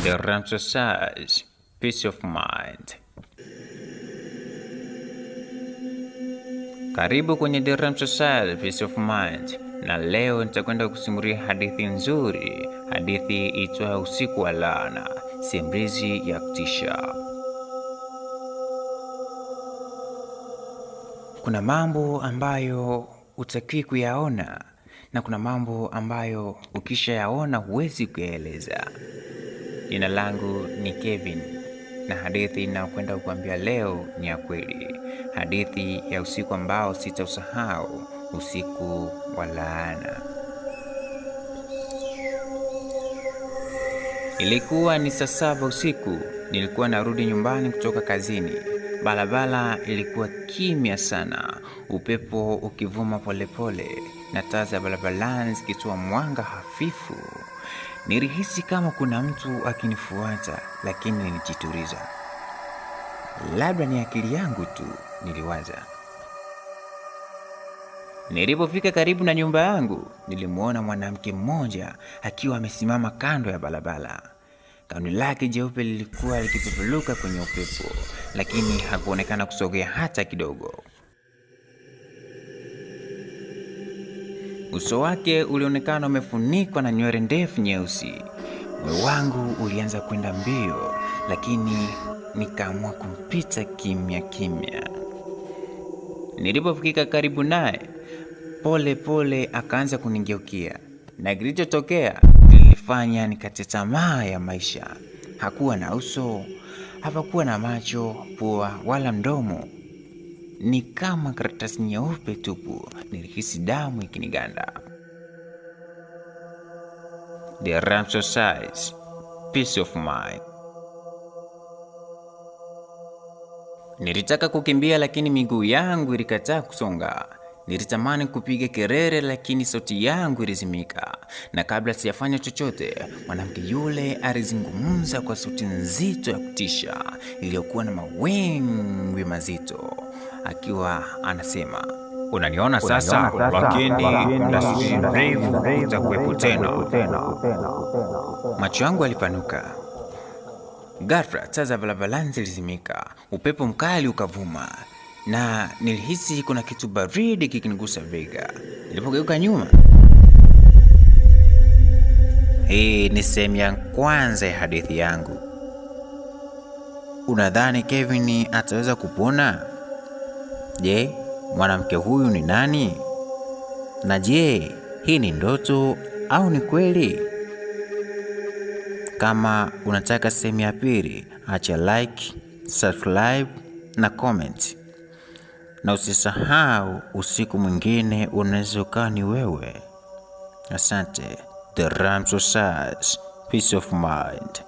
The Ramsesize, Peace of Mind. Karibu kwenye The Ramsesize, Peace of Mind, na leo nitakwenda kusimulia hadithi nzuri, hadithi itwayo Usiku wa Laana, simulizi ya kutisha. Kuna mambo ambayo hutakiwi kuyaona na kuna mambo ambayo ukishayaona huwezi kuyaeleza. Jina langu ni Kevin na hadithi ninayokwenda kukuambia leo ni ya kweli. Hadithi ya usiku ambao sitausahau, usiku wa laana. Ilikuwa ni saa 7 usiku. Nilikuwa narudi nyumbani kutoka kazini. Barabara ilikuwa kimya sana, upepo ukivuma polepole na taa za barabarani zikitoa mwanga hafifu. Nilihisi kama kuna mtu akinifuata, lakini nilijituliza. Labda ni akili yangu tu, niliwaza. Nilipofika karibu na nyumba yangu, nilimuona mwanamke mmoja akiwa amesimama kando ya barabara. Gauni lake jeupe lilikuwa likipeperuka kwenye upepo, lakini hakuonekana kusogea hata kidogo. Uso wake ulionekana umefunikwa na nywele ndefu nyeusi. Moyo wangu ulianza kwenda mbio, lakini nikaamua kumpita kimya kimya. Nilipofika karibu naye, pole pole akaanza kunigeukia, na kilichotokea kilifanya nikate tamaa ya maisha. Hakuwa na uso, hapakuwa na macho, pua wala mdomo. Ni kama karatasi nyeupe tupu. Nilihisi damu ikiniganda. The Ramsesize, Peace of Mind. Nilitaka kukimbia lakini miguu yangu ilikataa kusonga. Nilitamani kupiga kelele lakini sauti yangu ilizimika. Na kabla sijafanya chochote, mwanamke yule alizungumza kwa sauti nzito ya kutisha iliyokuwa na mawimbi mazito, akiwa anasema, "Unaniona sasa, lakini ndasubiri mrefu utakuwepo tena." Macho yangu yalipanuka. Ghafla taa za barabarani zilizimika, upepo mkali ukavuma, na nilihisi kuna kitu baridi kikinigusa bega. Nilipogeuka nyuma, hii ni sehemu ya kwanza ya hadithi yangu. Unadhani Kevin ataweza kupona? Je, mwanamke huyu ni nani? Na je, hii ni ndoto au ni kweli? Kama unataka sehemu ya pili, acha like, subscribe na comment. Na usisahau usiku mwingine unaweza kuwa ni wewe. Asante. The Ramsesize, Peace of Mind.